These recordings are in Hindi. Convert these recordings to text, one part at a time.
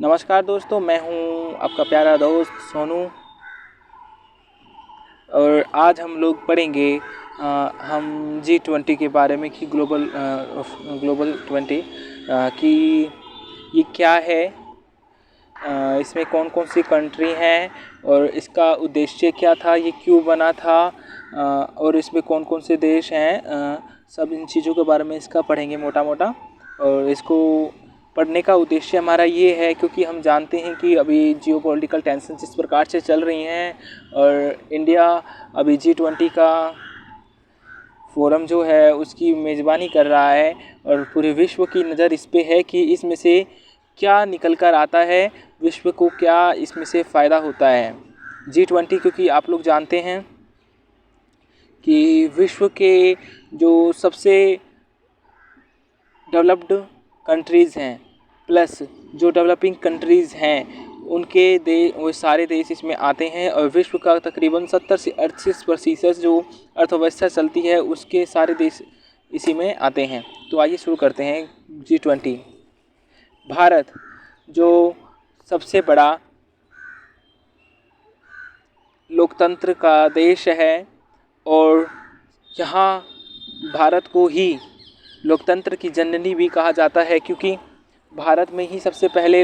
नमस्कार दोस्तों, मैं हूं आपका प्यारा दोस्त सोनू। और आज हम लोग पढ़ेंगे हम G20 के बारे में कि ग्लोबल 20 कि ये क्या है, इसमें कौन कौन सी कंट्री हैं और इसका उद्देश्य क्या था, ये क्यों बना था और इसमें कौन कौन से देश हैं। सब इन चीज़ों के बारे में इसका पढ़ेंगे मोटा मोटा। और इसको पढ़ने का उद्देश्य हमारा ये है क्योंकि हम जानते हैं कि अभी जियोपॉलिटिकल टेंशन जिस प्रकार से चल रही हैं और इंडिया अभी G20 का फोरम जो है उसकी मेज़बानी कर रहा है और पूरे विश्व की नज़र इस पे है कि इसमें से क्या निकल कर आता है, विश्व को क्या इसमें से फ़ायदा होता है। G20 क्योंकि आप लोग जानते हैं कि विश्व के जो सबसे डेवलप्ड कंट्रीज़ हैं प्लस जो डेवलपिंग कंट्रीज़ हैं उनके वो सारे देश इसमें आते हैं और विश्व का तकरीबन 70 से 38% जो अर्थव्यवस्था चलती है उसके सारे देश इसी में आते हैं। तो आइए शुरू करते हैं G20। भारत जो सबसे बड़ा लोकतंत्र का देश है और यहाँ भारत को ही लोकतंत्र की जननी भी कहा जाता है क्योंकि भारत में ही सबसे पहले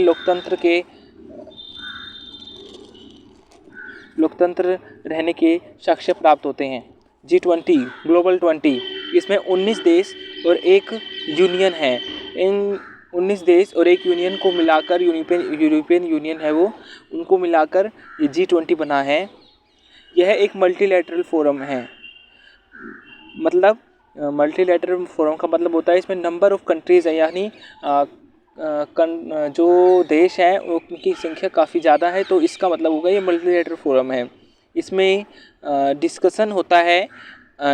लोकतंत्र रहने के साक्ष्य प्राप्त होते हैं। G20 ग्लोबल 20 इसमें 19 देश और एक यूनियन है। इन 19 देश और एक यूनियन को मिलाकर यूरोपियन यूनियन है वो, उनको मिलाकर ये G20 बना है। यह एक मल्टीलैटरल फोरम है। मतलब मल्टीलैटरल फोरम का मतलब होता है इसमें नंबर ऑफ़ कंट्रीज़ है, यानी जो देश हैं उनकी संख्या काफ़ी ज़्यादा है, तो इसका मतलब होगा ये मल्टीलैटरल फोरम है। इसमें डिस्कशन होता है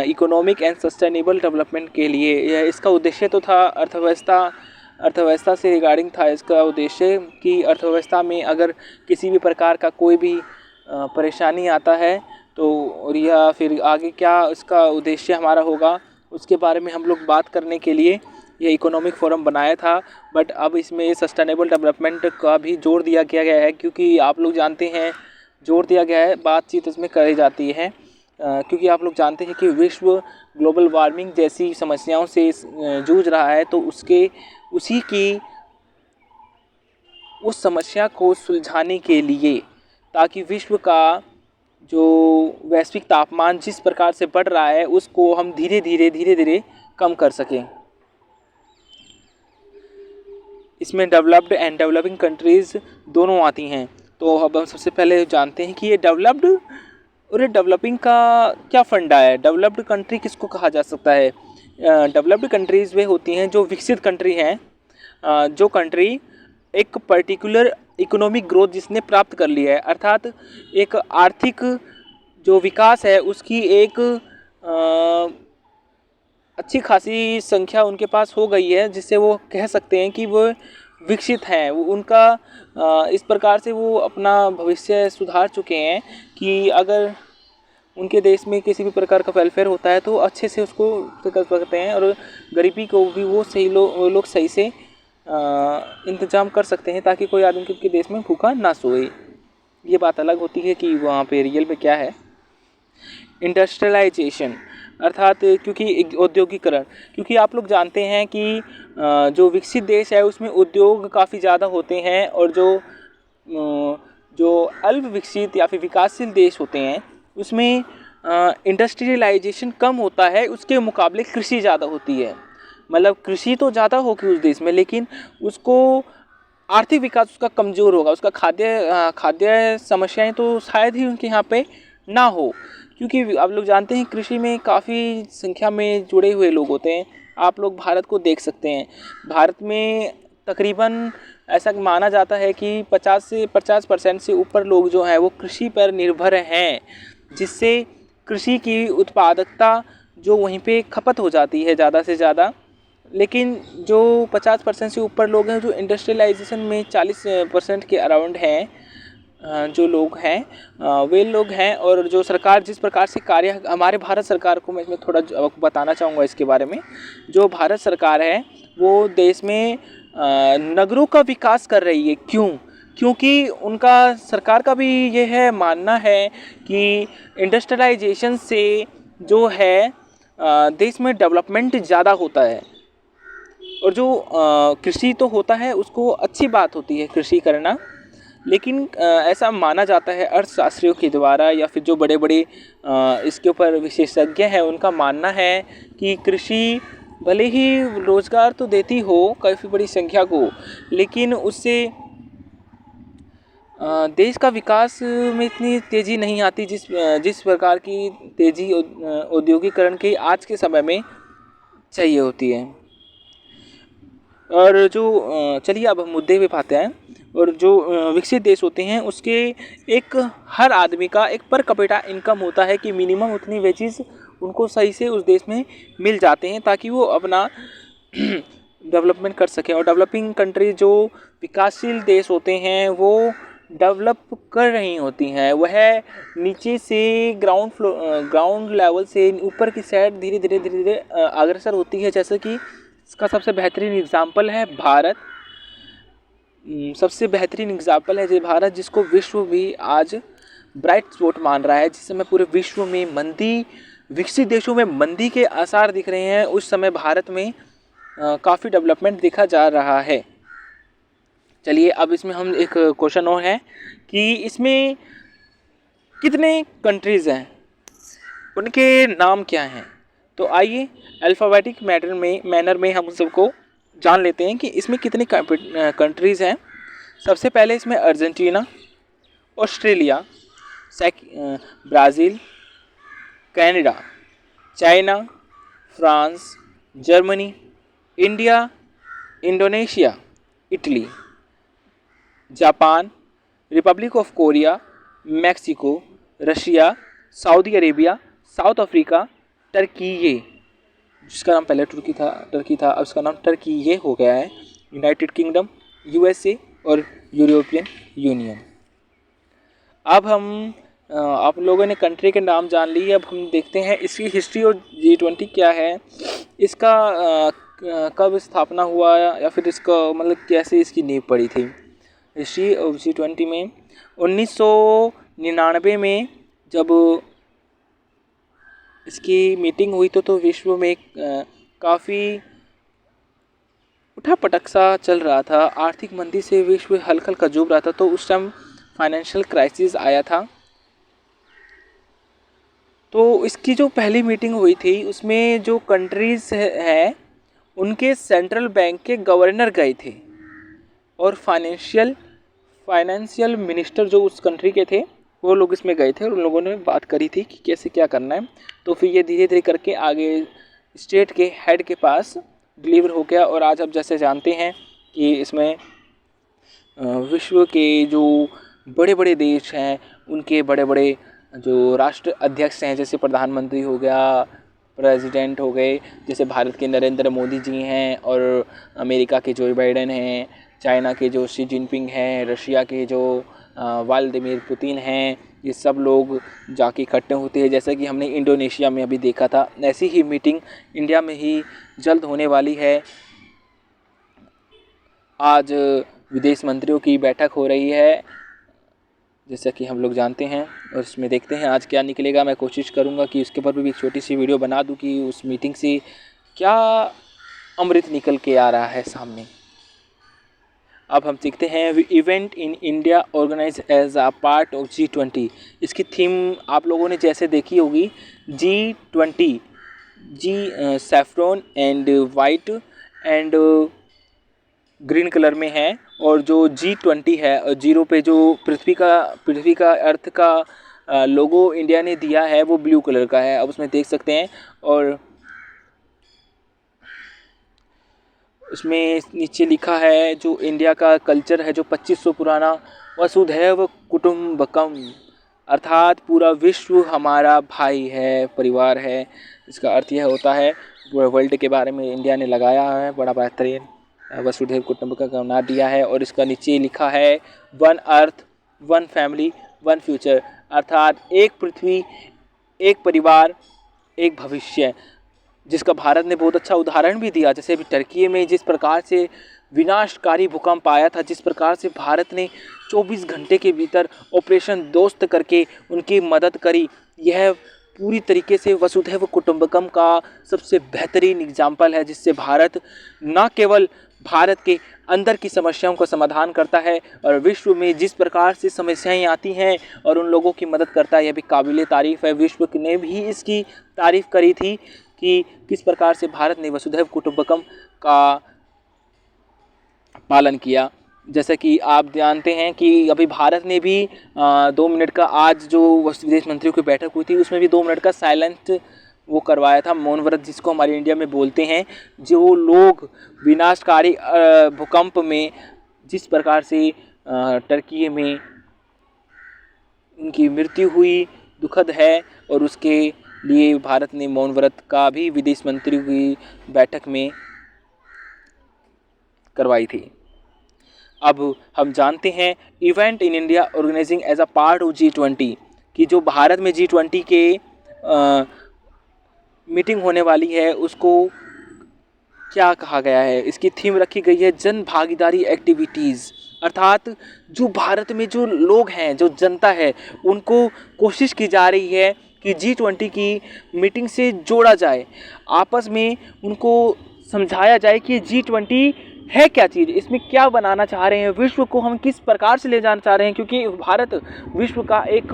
इकोनॉमिक एंड सस्टेनेबल डेवलपमेंट के लिए। यह इसका उद्देश्य तो था अर्थव्यवस्था से रिगार्डिंग था इसका उद्देश्य कि अर्थव्यवस्था में अगर किसी भी प्रकार का कोई भी परेशानी आता है तो और या फिर आगे क्या इसका उद्देश्य हमारा होगा उसके बारे में हम लोग बात करने के लिए ये इकोनॉमिक फोरम बनाया था। बट अब इसमें सस्टेनेबल डेवलपमेंट का भी जोर दिया गया है क्योंकि आप लोग जानते हैं जोर दिया गया है, बातचीत इसमें करी जाती है क्योंकि आप लोग जानते हैं कि विश्व ग्लोबल वार्मिंग जैसी समस्याओं से जूझ रहा है, तो उस समस्या को सुलझाने के लिए ताकि विश्व का जो वैश्विक तापमान जिस प्रकार से बढ़ रहा है उसको हम धीरे धीरे कम कर सकें। इसमें डेवलप्ड एंड डेवलपिंग कंट्रीज़ दोनों आती हैं। तो अब हम सबसे पहले जानते हैं कि ये डेवलप्ड और ये डेवलपिंग का क्या फंडा है। डेवलप्ड कंट्री किसको कहा जा सकता है? डेवलप्ड कंट्रीज़ वे होती हैं जो विकसित कंट्री हैं, जो कंट्री एक पर्टिकुलर इकोनॉमिक ग्रोथ जिसने प्राप्त कर लिया है, अर्थात एक आर्थिक जो विकास है उसकी एक अच्छी खासी संख्या उनके पास हो गई है जिससे वो कह सकते हैं कि वो विकसित हैं। उनका इस प्रकार से वो अपना भविष्य सुधार चुके हैं कि अगर उनके देश में किसी भी प्रकार का वेलफेयर होता है तो अच्छे से उसको कर सकते हैं और गरीबी को भी वो लोग सही से इंतजाम कर सकते हैं ताकि कोई आदमी के देश में भूखा ना सोए। ये बात अलग होती है कि वहाँ पे रियल में क्या है। इंडस्ट्रियलाइजेशन अर्थात क्योंकि औद्योगिकरण, क्योंकि आप लोग जानते हैं कि जो विकसित देश है उसमें उद्योग काफ़ी ज़्यादा होते हैं और जो अल्प विकसित या फिर विकासशील देश होते हैं उसमें इंडस्ट्रियलाइजेशन कम होता है, उसके मुकाबले कृषि ज़्यादा होती है। मतलब कृषि तो ज़्यादा होगी उस देश में लेकिन उसको आर्थिक विकास उसका कमज़ोर होगा, उसका खाद्य समस्याएं तो शायद ही उनके यहाँ पे ना हो क्योंकि आप लोग जानते हैं कृषि में काफ़ी संख्या में जुड़े हुए लोग होते हैं। आप लोग भारत को देख सकते हैं, भारत में तकरीबन ऐसा माना जाता है कि 50% से ऊपर लोग जो हैं वो कृषि पर निर्भर हैं, जिससे कृषि की उत्पादकता जो वहीं पे खपत हो जाती है ज़्यादा से ज़्यादा। लेकिन जो 50% से ऊपर लोग हैं जो इंडस्ट्रियलाइजेशन में 40% के अराउंड हैं, जो लोग हैं वे लोग हैं। और जो सरकार जिस प्रकार से कार्य हमारे भारत सरकार को मैं इसमें थोड़ा बताना चाहूँगा इसके बारे में। जो भारत सरकार है वो देश में नगरों का विकास कर रही है। क्यों? क्योंकि उनका सरकार का भी ये है मानना है कि इंडस्ट्रियलाइजेशन से जो है देश में डेवलपमेंट ज़्यादा होता है, और जो कृषि तो होता है उसको अच्छी बात होती है कृषि करना, लेकिन ऐसा माना जाता है अर्थशास्त्रियों के द्वारा या फिर जो बड़े बड़े इसके ऊपर विशेषज्ञ हैं उनका मानना है कि कृषि भले ही रोज़गार तो देती हो काफ़ी बड़ी संख्या को, लेकिन उससे देश का विकास में इतनी तेज़ी नहीं आती जिस प्रकार की तेज़ी औद्योगिकरण की आज के समय में चाहिए होती है। और जो चलिए अब हम मुद्दे पे आते हैं। और जो विकसित देश होते हैं उसके एक हर आदमी का एक पर कैपिटा इनकम होता है कि मिनिमम उतनी वेजेस उनको सही से उस देश में मिल जाते हैं ताकि वो अपना डेवलपमेंट कर सकें। और डेवलपिंग कंट्री जो विकासशील देश होते हैं वो डेवलप कर रही होती हैं, वह नीचे से ग्राउंड लेवल से ऊपर की साइड धीरे धीरे अग्रसर होती है। जैसे कि इसका सबसे बेहतरीन एग्जाम्पल है भारत। सबसे बेहतरीन एग्जाम्पल है भारत, जिसको विश्व भी आज ब्राइट स्पॉट मान रहा है। जिस समय पूरे विश्व में मंदी, विकसित देशों में मंदी के आसार दिख रहे हैं, उस समय भारत में काफ़ी डेवलपमेंट देखा जा रहा है। चलिए अब इसमें हम एक क्वेश्चन और है कि इसमें कितने कंट्रीज़ हैं, उनके नाम क्या हैं। तो आइए अल्फ़ाबेटिक मैनर में हम सबको जान लेते हैं कि इसमें कितनी कंट्रीज़ हैं। सबसे पहले इसमें Argentina, Australia, Brazil, Canada, China, France, Germany, India, Indonesia, Italy, Japan, Republic of Korea, Mexico, Russia, Saudi Arabia, south Africa, Turkey, ये जिसका नाम पहले टर्की था अब इसका नाम टर्की ये हो गया है, यूनाइटेड किंगडम, यूएसए और यूरोपियन यूनियन। अब हम आप लोगों ने कंट्री के नाम जान लिए, अब हम देखते हैं इसकी हिस्ट्री और G20 क्या है, इसका कब स्थापना हुआ या फिर इसका मतलब कैसे इसकी नींव पड़ी थी। हिस्ट्री ऑफ G20 में 1999 में जब इसकी मीटिंग हुई तो विश्व में काफ़ी उठापटक सा चल रहा था, आर्थिक मंदी से विश्व हल्का जूझ रहा था। तो उस टाइम फाइनेंशियल क्राइसिस आया था। तो इसकी जो पहली मीटिंग हुई थी उसमें जो कंट्रीज हैं उनके सेंट्रल बैंक के गवर्नर गए थे और फाइनेंशियल मिनिस्टर जो उस कंट्री के थे वो लोग इसमें गए थे और उन लोगों ने बात करी थी कि कैसे क्या करना है। तो फिर ये धीरे धीरे करके आगे स्टेट के हेड के पास डिलीवर हो गया। और आज आप जैसे जानते हैं कि इसमें विश्व के जो बड़े बड़े देश हैं उनके बड़े बड़े जो राष्ट्र अध्यक्ष हैं, जैसे प्रधानमंत्री हो गया, प्रेसिडेंट हो गए, जैसे भारत के नरेंद्र मोदी जी हैं और अमेरिका के जो बाइडेन हैं, चाइना के जो शी जिनपिंग हैं, रशिया के जो व्लादिमीर पुतिन हैं, ये सब लोग जाके इकट्ठे होते हैं। जैसा कि हमने इंडोनेशिया में अभी देखा था, ऐसी ही मीटिंग इंडिया में ही जल्द होने वाली है। आज विदेश मंत्रियों की बैठक हो रही है जैसा कि हम लोग जानते हैं, और इसमें देखते हैं आज क्या निकलेगा। मैं कोशिश करूंगा कि उसके ऊपर भी एक छोटी सी वीडियो बना दूं कि उस मीटिंग से क्या अमृत निकल के आ रहा है सामने। अब हम सीखते हैं event in India organise as a part of G20। इसकी थीम आप लोगों ने जैसे देखी होगी, G20, saffron and white and green colour में है, और जो G20 है जीरो पे जो पृथ्वी का अर्थ का लोगो इंडिया ने दिया है वो ब्लू कलर का है, अब उसमें देख सकते हैं। और उसमें नीचे लिखा है जो इंडिया का कल्चर है जो 2500 पुराना, वसुधैव कुटुंबकम, अर्थात पूरा विश्व हमारा भाई है, परिवार है। इसका अर्थ यह होता है, पूरे वर्ल्ड के बारे में इंडिया ने लगाया है, बड़ा बेहतरीन वसुधैव कुटुंबकम का नाम दिया है। और इसका नीचे लिखा है one earth, one family, one future, अर्थात एक पृथ्वी, एक परिवार, एक भविष्य, जिसका भारत ने बहुत अच्छा उदाहरण भी दिया। जैसे अभी टर्की में जिस प्रकार से विनाशकारी भूकंप आया था, जिस प्रकार से भारत ने 24 घंटे के भीतर ऑपरेशन दोस्त करके उनकी मदद करी, यह पूरी तरीके से वसुधैव कुटुंबकम का सबसे बेहतरीन एग्जाम्पल है, जिससे भारत न केवल भारत के अंदर की समस्याओं का समाधान करता है और विश्व में जिस प्रकार से समस्याएं आती हैं और उन लोगों की मदद करता है, यह भी काबिले तारीफ़ है। विश्व ने भी इसकी तारीफ़ करी थी कि किस प्रकार से भारत ने वसुधैव कुटुंबकम का पालन किया। जैसे कि आप जानते हैं कि अभी भारत ने भी 2 मिनट का, आज जो विदेश मंत्रियों की बैठक हुई थी उसमें भी 2 मिनट का साइलेंट वो करवाया था, मौन व्रत जिसको हमारे इंडिया में बोलते हैं। जो लोग विनाशकारी भूकंप में जिस प्रकार से टर्की में उनकी मृत्यु हुई, दुखद है, और उसके लिए भारत ने मौन व्रत का भी विदेश मंत्रियों की बैठक में करवाई थी। अब हम जानते हैं event in India organising as a part of G20 कि जो भारत में G20 के मीटिंग होने वाली है उसको क्या कहा गया है। इसकी थीम रखी गई है जन भागीदारी एक्टिविटीज़, अर्थात जो भारत में जो लोग हैं, जो जनता है, उनको कोशिश की जा रही है कि G20 की मीटिंग से जोड़ा जाए, आपस में उनको समझाया जाए कि G20 है क्या चीज़, इसमें क्या बनाना चाह रहे हैं, विश्व को हम किस प्रकार से ले जाना चाह रहे हैं, क्योंकि भारत विश्व का एक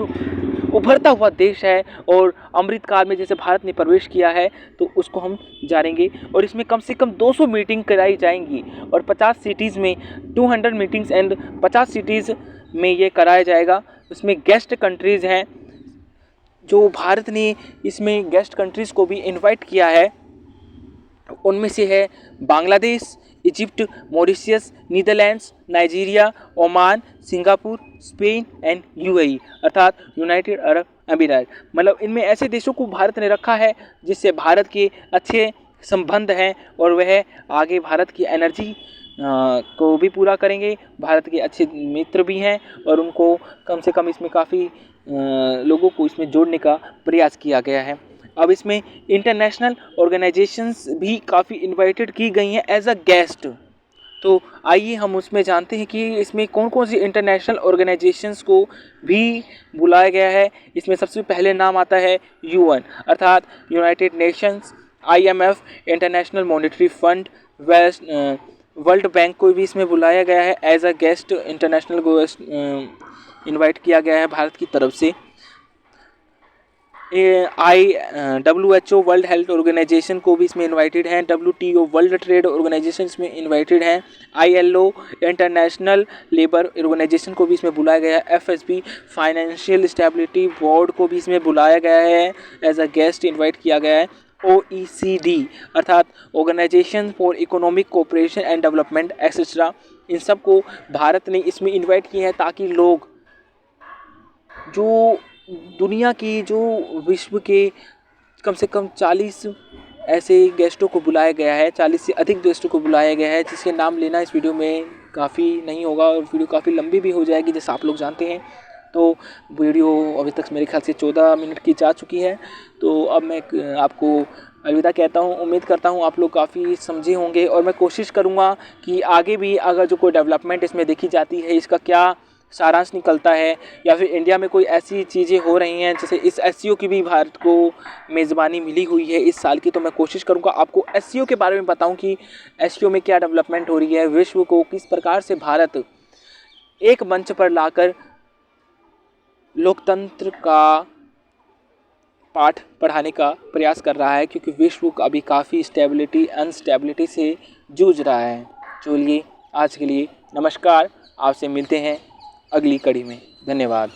उभरता हुआ देश है और अमृतकाल में जैसे भारत ने प्रवेश किया है तो उसको हम जानेंगे। और इसमें कम से कम 200 मीटिंग कराई जाएंगी और 50 सिटीज़ में 200 मीटिंग्स एंड 50 सिटीज़ में ये कराया जाएगा। इसमें गेस्ट कंट्रीज़ हैं, जो भारत ने इसमें गेस्ट कंट्रीज़ को भी इन्वाइट किया है, उनमें से है Bangladesh, Egypt, Mauritius, Netherlands, Nigeria, Oman, Singapore, Spain and UAE अर्थात यूनाइटेड अरब अमीरात। मतलब इनमें ऐसे देशों को भारत ने रखा है जिससे भारत के अच्छे संबंध हैं और वह आगे भारत की एनर्जी को भी पूरा करेंगे। भारत के अच्छे मित्र भी हैं और उनको कम से कम इसमें काफ़ी लोगों को इसमें जोड़ने का प्रयास किया गया है। अब इसमें इंटरनेशनल ऑर्गेनाइजेशंस भी काफ़ी इनवाइटेड की गई हैं एज अ गेस्ट। तो आइए हम उसमें जानते हैं कि इसमें कौन कौन सी इंटरनेशनल ऑर्गेनाइजेशंस को भी बुलाया गया है। इसमें सबसे पहले नाम आता है UN अर्थात United Nations, IMF, international monetary fund, world bank को भी इसमें बुलाया गया है as a guest. International invite किया गया है भारत की तरफ से। WHO वर्ल्ड हेल्थ ऑर्गेनाइजेशन को भी इसमें इनवाइटेड हैं। WTO वर्ल्ड ट्रेड ऑर्गेनाइजेशन इसमें इनवाइटेड हैं। ILO इंटरनेशनल लेबर ऑर्गेनाइजेशन को भी इसमें बुलाया गया है। FSB फाइनेंशियल स्टेबिलिटी बोर्ड को भी इसमें बुलाया गया है, एज अ गेस्ट इनवाइट किया गया है। OECD अर्थात organisation for economic cooperation and development etcetera, इन सब को भारत ने इसमें इन्वाइट किए हैं ताकि लोग जो दुनिया की जो विश्व के कम से कम 40 ऐसे गेस्टों को बुलाया गया है, 40 से अधिक गेस्टों को बुलाया गया है, जिसके नाम लेना इस वीडियो में काफ़ी नहीं होगा और वीडियो काफ़ी लंबी भी हो जाएगी जैसा आप लोग जानते हैं। तो वीडियो अभी तक मेरे ख्याल से 14 मिनट की जा चुकी है। तो अब मैं आपको अलविदा कहता हूँ। उम्मीद करता हूँ आप लोग काफ़ी समझे होंगे और मैं कोशिश करूँगा कि आगे भी अगर जो कोई डेवलपमेंट इसमें देखी जाती है, इसका क्या सारांश निकलता है या फिर इंडिया में कोई ऐसी चीज़ें हो रही हैं, जैसे इस SCO की भी भारत को मेज़बानी मिली हुई है इस साल की, तो मैं कोशिश करूंगा आपको SCO के बारे में बताऊं कि SCO में क्या डेवलपमेंट हो रही है, विश्व को किस प्रकार से भारत एक मंच पर लाकर लोकतंत्र का पाठ पढ़ाने का प्रयास कर रहा है, क्योंकि विश्व अभी काफ़ी अनस्टेबिलिटी से जूझ रहा है। चलिए आज के लिए नमस्कार, आपसे मिलते हैं अगली कड़ी में। धन्यवाद।